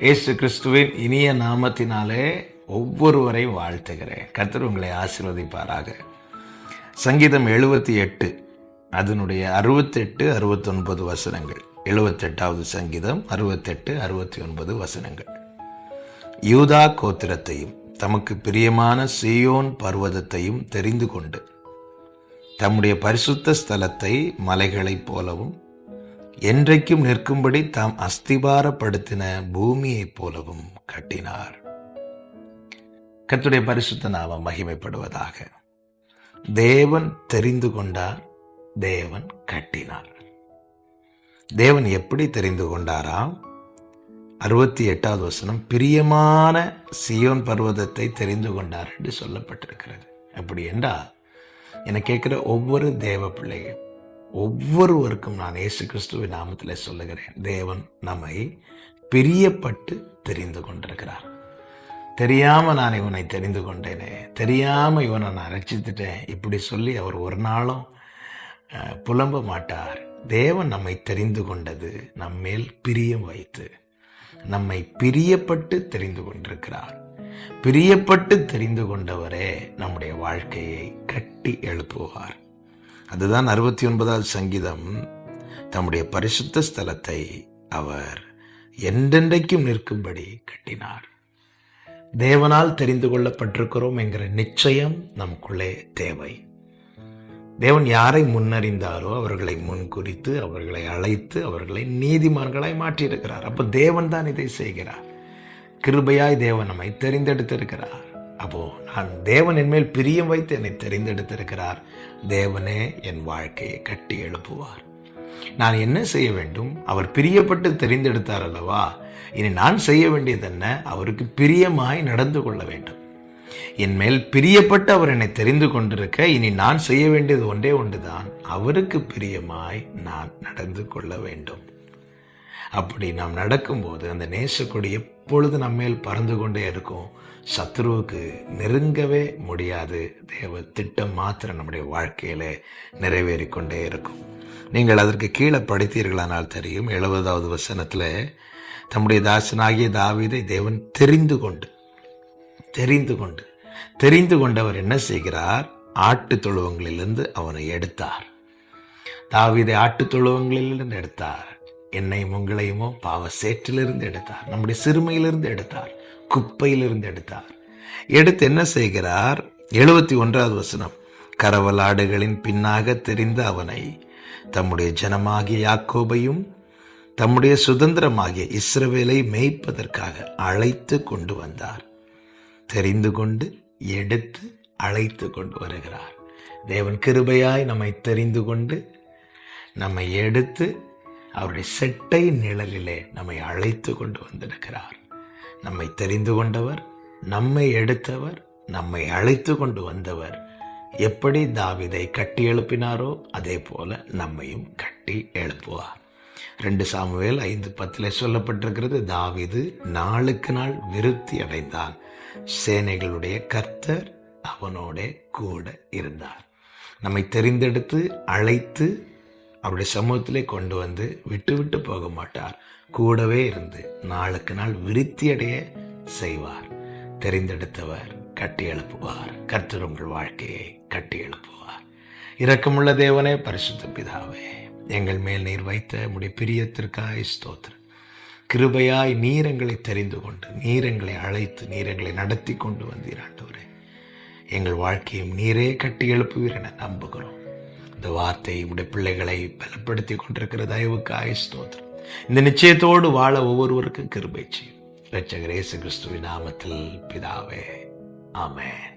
இயேசு கிறிஸ்துவின் இனிய நாமத்தினாலே ஒவ்வொருவரையும் வாழ்த்துகிறேன். கர்த்தர் உங்களை ஆசீர்வதிப்பாராக. சங்கீதம் 78 அதனுடைய 68, 69 வசனங்கள். 78வது சங்கீதம் 68, 69 வசனங்கள். யூதா கோத்திரத்தையும் தமக்கு பிரியமான சீயோன் பர்வதத்தையும் தெரிந்து கொண்டு தம்முடைய பரிசுத்த ஸ்தலத்தை மலைகளைப் போலவும் என்றைக்கும் நிற்கும்படி தாம் அஸ்திபாரப்படுத்தின பூமியைப் போலவும் கட்டினார். கர்த்தருடைய பரிசுத்த நாமம் மகிமைப்படுவதாக. தேவன் தெரிந்து கொண்டார், தேவன் கட்டினார். தேவன் எப்படி தெரிந்து கொண்டாராம்? 68வது வசனம், பிரியமான சீயோன் பர்வதத்தை தெரிந்து கொண்டார் என்று சொல்லப்பட்டிருக்கிறது. அப்படி என்றால் என்னை கேட்கிற ஒவ்வொரு தேவ பிள்ளையும், ஒவ்வொருவருக்கும் நான் இயேசு கிறிஸ்துவின் நாமத்தில் சொல்லுகிறேன், தேவன் நம்மை பிரியப்பட்டு தெரிந்து கொண்டிருக்கிறார். தெரியாம நான் இவனை தெரிந்து கொண்டேனே, தெரியாம இவனை நான் ரட்சித்துட்டேன், இப்படி சொல்லி அவர் ஒரு நாளும் புலம்ப மாட்டார். தேவன் நம்மை தெரிந்து கொண்டது நம்மேல் பிரியம் வைத்து, நம்மை பிரியப்பட்டு தெரிந்து கொண்டிருக்கிறார். பிரியப்பட்டு தெரிந்து கொண்டவரே நம்முடைய வாழ்க்கையை கட்டி எழுப்புவார். அதுதான் 69வது சங்கீதம், தம்முடைய பரிசுத்த ஸ்தலத்தை அவர் என்றென்றைக்கும் நிற்கும்படி கட்டினார். தேவனால் தெரிந்து கொள்ளப்பட்டிருக்கிறோம் என்கிற நிச்சயம் நமக்குள்ளே தேவை. தேவன் யாரை முன்னறிந்தாரோ அவர்களை முன்குறித்து, அவர்களை அழைத்து, அவர்களை நீதிமான்களாய் மாற்றியிருக்கிறார். அப்போ தேவன் தான் இதை செய்கிறார். கிருபையாய் தேவன் நம்மை தெரிந்தெடுத்திருக்கிறார். அப்போ நான் தேவன் என் மேல் பிரியம் வைத்து என்னை தெரிந்தெடுத்திருக்கிறார். தேவனே என் வாழ்க்கையை கட்டி எழுப்புவார். நான் என்ன செய்ய வேண்டும்? அவர் பிரியப்பட்டு தெரிந்தெடுத்தார் அல்லவா? இனி நான் செய்ய வேண்டியது என்ன? அவருக்கு பிரியமாய் நடந்து கொள்ள வேண்டும். என் மேல் பிரியப்பட்டு அவர் என்னை தெரிந்து கொண்டிருக்க, இனி நான் செய்ய வேண்டியது ஒன்றே ஒன்றுதான், அவருக்கு பிரியமாய் நான் நடந்து கொள்ள வேண்டும். அப்படி நாம் நடக்கும்போது அந்த நேசக்கொடி எப்பொழுது நம்மேல் பறந்து கொண்டே இருக்கும். சத்ருவுக்கு நெருங்கவே முடியாது. தேவ திட்டம் மாத்திரம் நம்முடைய வாழ்க்கையில நிறைவேறிக்கொண்டே இருக்கும். நீங்கள் அதற்கு கீழே படித்தீர்களானால் தெரியும். 70வது வசனத்துல தம்முடைய தாசனாகிய தாவீதை தேவன் தெரிந்து கொண்டவர் என்ன செய்கிறார்? ஆட்டு தொழுவங்களிலிருந்து அவனை எடுத்தார். தாவீதை ஆட்டு தொழுவங்களிலிருந்து எடுத்தார். என்னையும் உங்களையுமோ பாவ சேற்றிலிருந்து எடுத்தார். நம்முடைய சிறுமையிலிருந்து எடுத்தார். குப்பையிலிருந்து எடுத்தார். எடுத்து என்ன செய்கிறார்? 71வது வசனம், கரவலாடுகளின் பின்னாக தெரிந்த அவனை தம்முடைய ஜனமாகிய யாக்கோபையும் தம்முடைய சுதந்திரமாகிய இஸ்ரவேலை மேய்ப்பதற்காக அழைத்து கொண்டு வந்தார். தெரிந்து கொண்டு எடுத்து அழைத்து கொண்டு வருகிறார். தேவன் கிருபையாய் நம்மை தெரிந்து கொண்டு நம்மை எடுத்து அவருடைய செட்டை நிழலிலே நம்மை அழைத்து கொண்டு வந்திருக்கிறார். நம்மை தெரிந்து கொண்டவர், நம்மை எடுத்தவர், நம்மை அழைத்து கொண்டு வந்தவர் எப்படி தாவீதை கட்டி எழுப்பினாரோ அதே போல நம்மையும் கட்டி எழுப்புவார். 2 சாமுவேல் 5:10 சொல்லப்பட்டிருக்கிறது, தாவீது நாளுக்கு நாள் விருத்தி அடைந்தான், சேனைகளுடைய கர்த்தர் அவனோட கூட இருந்தார். நம்மை தெரிந்தெடுத்து அழைத்து அவருடைய சமூகத்திலே கொண்டு வந்து விட்டு போக மாட்டார். கூடவே இருந்து நாளுக்கு நாள் விருத்தி அடைய செய்வார். தெரிந்தெடுத்தவர் கட்டி எழுப்புவார். கர்த்தர் உங்கள் வாழ்க்கையை கட்டி எழுப்புவார். இரக்கமுள்ள தேவனே, பரிசுத்த பிதாவே, எங்கள் மேல் நீர் வைத்த உம்முடைய பிரியத்திற்காய் ஸ்தோத்திரம். கிருபையாய் நீர் எங்களை தெரிந்து கொண்டு, நீர் எங்களை அழைத்து, நீர் எங்களை நடத்தி கொண்டு வந்தீர் ஆண்டவரே. எங்கள் வாழ்க்கையும் நீரே கட்டி எழுப்புவீர் என நம்புகிறோம். இந்த வார்த்தை உடைய பிள்ளைகளை பலப்படுத்தி கொண்டிருக்கிற தயவுக்காய் ஸ்தோத்திரம். இந்த நிச்சயத்தோடு வாழ ஒவ்வொருவருக்கும் கிருபை செய்யும். இரட்சகர் இயேசு கிறிஸ்துவின் நாமத்தில் பிதாவே, ஆமென்.